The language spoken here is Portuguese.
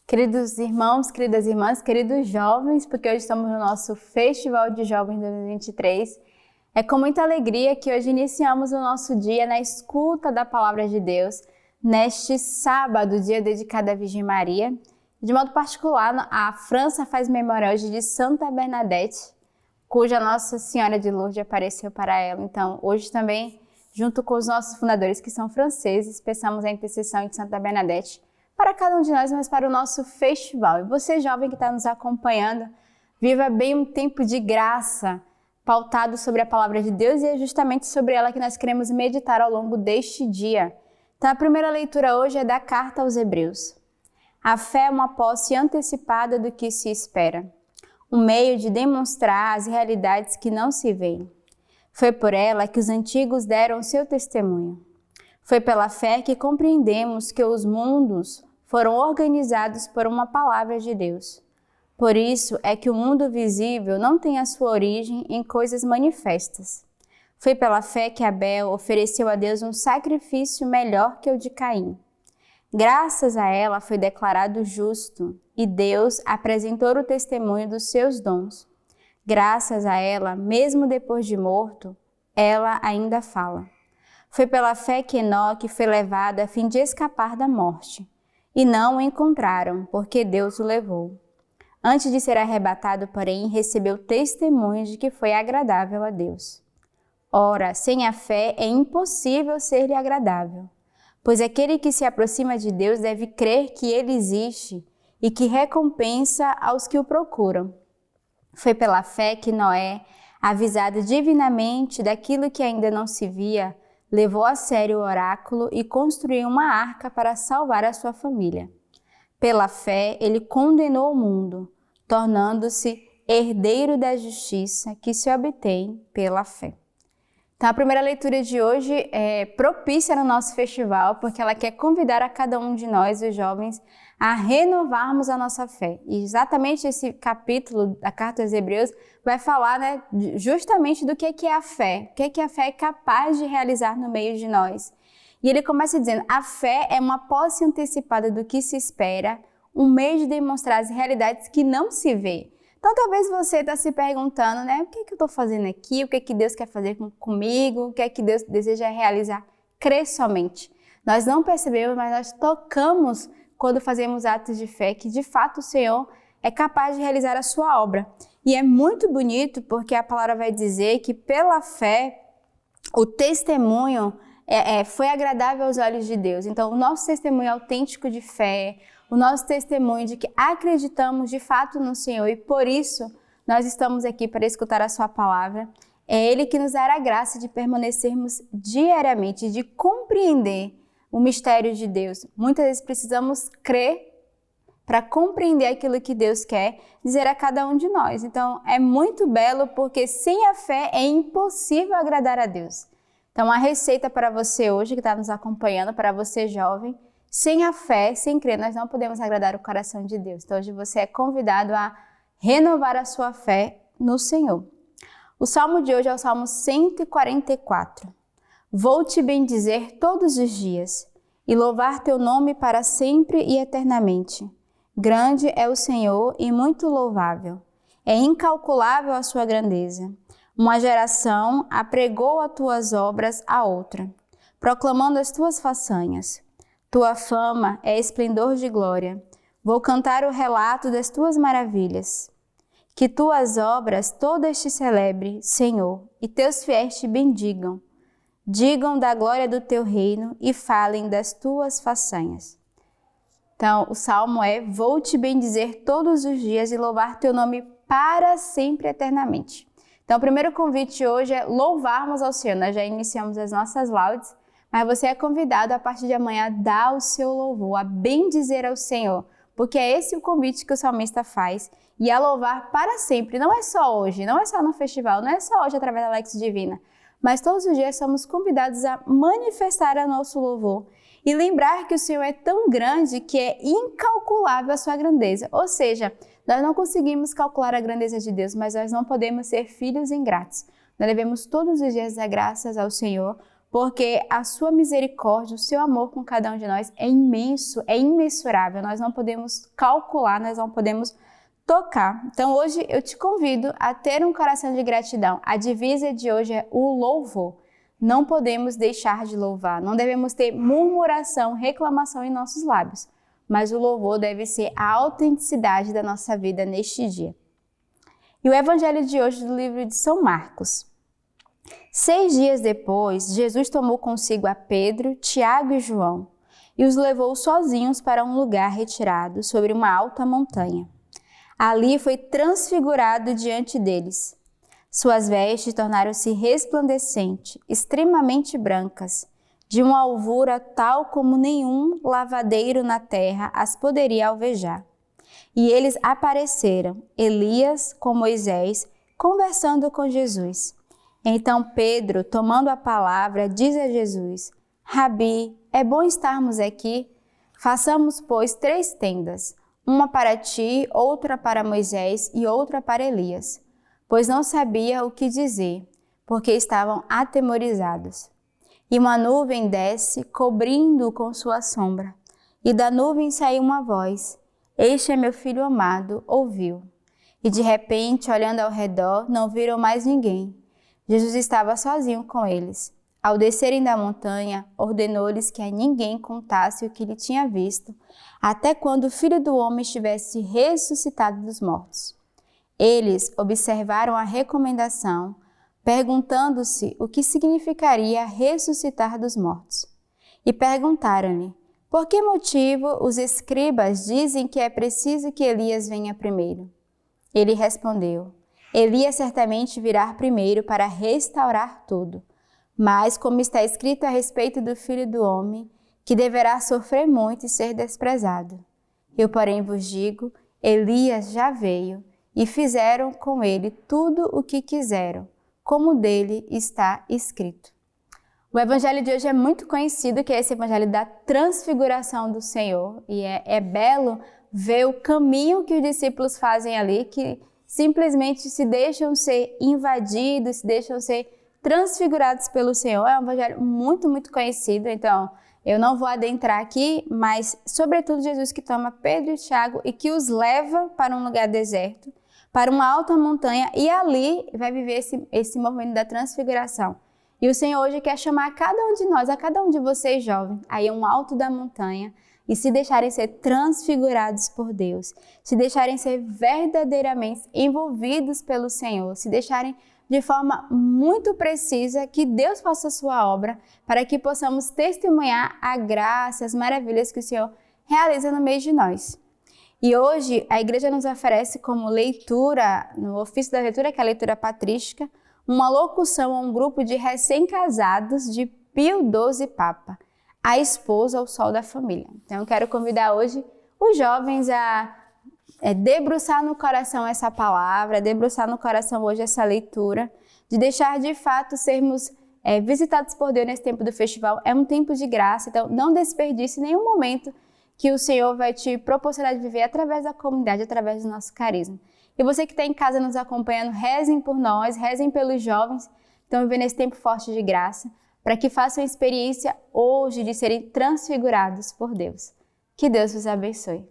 Queridos irmãos, queridas irmãs, queridos jovens, porque hoje estamos no nosso Festival de Jovens 2023. É com muita alegria que hoje iniciamos o nosso dia na escuta da Palavra de Deus, neste sábado, dia dedicado à Virgem Maria. De modo particular, a França faz memória hoje de Santa Bernadette, cuja Nossa Senhora de Lourdes apareceu para ela. Então, hoje também, junto com os nossos fundadores que são franceses, peçamos a intercessão de Santa Bernadette para cada um de nós, mas para o nosso festival. E você, jovem que está nos acompanhando, viva bem um tempo de graça, pautado sobre a Palavra de Deus, e é justamente sobre ela que nós queremos meditar ao longo deste dia. Então, a primeira leitura hoje é da Carta aos Hebreus. A fé é uma posse antecipada do que se espera, um meio de demonstrar as realidades que não se veem. Foi por ela que os antigos deram seu testemunho. Foi pela fé que compreendemos que os mundos foram organizados por uma palavra de Deus. Por isso é que o mundo visível não tem a sua origem em coisas manifestas. Foi pela fé que Abel ofereceu a Deus um sacrifício melhor que o de Caim. Graças a ela foi declarado justo e Deus apresentou o testemunho dos seus dons. Graças a ela, mesmo depois de morto, ela ainda fala. Foi pela fé que Enoque foi levado a fim de escapar da morte. E não o encontraram, porque Deus o levou. Antes de ser arrebatado, porém, recebeu testemunho de que foi agradável a Deus. Ora, sem a fé é impossível ser-lhe agradável, pois aquele que se aproxima de Deus deve crer que Ele existe e que recompensa aos que o procuram. Foi pela fé que Noé, avisado divinamente daquilo que ainda não se via, levou a sério o oráculo e construiu uma arca para salvar a sua família. Pela fé, ele condenou o mundo, tornando-se herdeiro da justiça que se obtém pela fé. Então, a primeira leitura de hoje é propícia no nosso festival, porque ela quer convidar a cada um de nós, os jovens, a renovarmos a nossa fé. E exatamente esse capítulo da Carta aos Hebreus vai falar, justamente do que é a fé, o que a fé é capaz de realizar no meio de nós. E ele começa dizendo, a fé é uma posse antecipada do que se espera, um meio de demonstrar as realidades que não se vê. Então, talvez você está se perguntando, o que eu estou fazendo aqui? O que Deus quer fazer comigo? O que Deus deseja realizar? Crê somente. Nós não percebemos, mas nós tocamos quando fazemos atos de fé, que de fato o Senhor é capaz de realizar a sua obra. E é muito bonito porque a palavra vai dizer que pela fé o testemunho foi agradável aos olhos de Deus. Então, o nosso testemunho autêntico de fé, o nosso testemunho de que acreditamos de fato no Senhor e por isso nós estamos aqui para escutar a sua palavra. É Ele que nos dará a graça de permanecermos diariamente, de compreender o mistério de Deus. Muitas vezes precisamos crer para compreender aquilo que Deus quer dizer a cada um de nós. Então, é muito belo porque sem a fé é impossível agradar a Deus. Então, a receita para você hoje que está nos acompanhando, para você jovem, sem a fé, sem crer, nós não podemos agradar o coração de Deus. Então, hoje você é convidado a renovar a sua fé no Senhor. O salmo de hoje é o Salmo 144. Vou te bendizer todos os dias e louvar teu nome para sempre e eternamente. Grande é o Senhor e muito louvável. É incalculável a sua grandeza. Uma geração apregou as tuas obras a outra, proclamando as tuas façanhas. Tua fama é esplendor de glória. Vou cantar o relato das tuas maravilhas. Que tuas obras todas te celebre, Senhor, e teus fiéis te bendigam. Digam da glória do teu reino e falem das tuas façanhas. Então, o salmo é: vou te bendizer todos os dias e louvar teu nome para sempre eternamente. Então, o primeiro convite hoje é louvarmos ao Senhor. Nós já iniciamos as nossas laudes, mas você é convidado a partir de amanhã a dar o seu louvor, a bendizer ao Senhor, porque é esse o convite que o salmista faz, e a louvar para sempre. Não é só hoje, não é só no festival, não é só hoje através da Lex Divina, mas todos os dias somos convidados a manifestar o nosso louvor e lembrar que o Senhor é tão grande que é incalculável a sua grandeza. Ou seja, nós não conseguimos calcular a grandeza de Deus, mas nós não podemos ser filhos ingratos. Nós devemos todos os dias dar graças ao Senhor, porque a sua misericórdia, o seu amor com cada um de nós é imenso, é imensurável. Nós não podemos calcular, nós não podemos tocar. Então hoje eu te convido a ter um coração de gratidão. A divisa de hoje é o louvor. Não podemos deixar de louvar, não devemos ter murmuração, reclamação em nossos lábios, mas o louvor deve ser a autenticidade da nossa vida neste dia. E o evangelho de hoje do livro de São Marcos. 6 dias depois, Jesus tomou consigo a Pedro, Tiago e João e os levou sozinhos para um lugar retirado sobre uma alta montanha. Ali foi transfigurado diante deles. Suas vestes tornaram-se resplandecentes, extremamente brancas, de uma alvura tal como nenhum lavadeiro na terra as poderia alvejar. E eles apareceram, Elias com Moisés, conversando com Jesus. Então Pedro, tomando a palavra, diz a Jesus: Rabi, é bom estarmos aqui. Façamos, pois, 3 tendas, uma para ti, outra para Moisés e outra para Elias. Pois não sabia o que dizer, porque estavam atemorizados. E uma nuvem desce, cobrindo-o com sua sombra. E da nuvem saiu uma voz: Este é meu filho amado, ouviu. E de repente, olhando ao redor, não viram mais ninguém. Jesus estava sozinho com eles. Ao descerem da montanha, ordenou-lhes que a ninguém contasse o que ele tinha visto, até quando o Filho do Homem estivesse ressuscitado dos mortos. Eles observaram a recomendação, perguntando-se o que significaria ressuscitar dos mortos. E perguntaram-lhe: por que motivo os escribas dizem que é preciso que Elias venha primeiro? Ele respondeu: Elias certamente virá primeiro para restaurar tudo. Mas, como está escrito a respeito do Filho do Homem, que deverá sofrer muito e ser desprezado. Eu, porém, vos digo, Elias já veio, e fizeram com ele tudo o que quiseram, como dele está escrito. O evangelho de hoje é muito conhecido, que é esse evangelho da transfiguração do Senhor, e é belo ver o caminho que os discípulos fazem ali, que simplesmente se deixam ser invadidos, se deixam ser transfigurados pelo Senhor. É um evangelho muito, muito conhecido, então eu não vou adentrar aqui, mas sobretudo Jesus que toma Pedro e Tiago e que os leva para um lugar deserto, para uma alta montanha, e ali vai viver esse movimento da transfiguração. E o Senhor hoje quer chamar a cada um de nós, a cada um de vocês jovens, aí um alto da montanha, e se deixarem ser transfigurados por Deus, se deixarem ser verdadeiramente envolvidos pelo Senhor, se deixarem de forma muito precisa que Deus faça a sua obra, para que possamos testemunhar a graça, as maravilhas que o Senhor realiza no meio de nós. E hoje a igreja nos oferece como leitura, no ofício da leitura, que é a leitura patrística, uma locução a um grupo de recém-casados de Pio XII Papa, a esposa ao sol da família. Então eu quero convidar hoje os jovens a debruçar no coração essa palavra, debruçar no coração hoje essa leitura, de deixar de fato sermos visitados por Deus nesse tempo do festival. É um tempo de graça, então não desperdice nenhum momento que o Senhor vai te proporcionar de viver através da comunidade, através do nosso carisma. E você que está em casa nos acompanhando, rezem por nós, rezem pelos jovens que estão vivendo esse tempo forte de graça, para que façam a experiência hoje de serem transfigurados por Deus. Que Deus vos abençoe.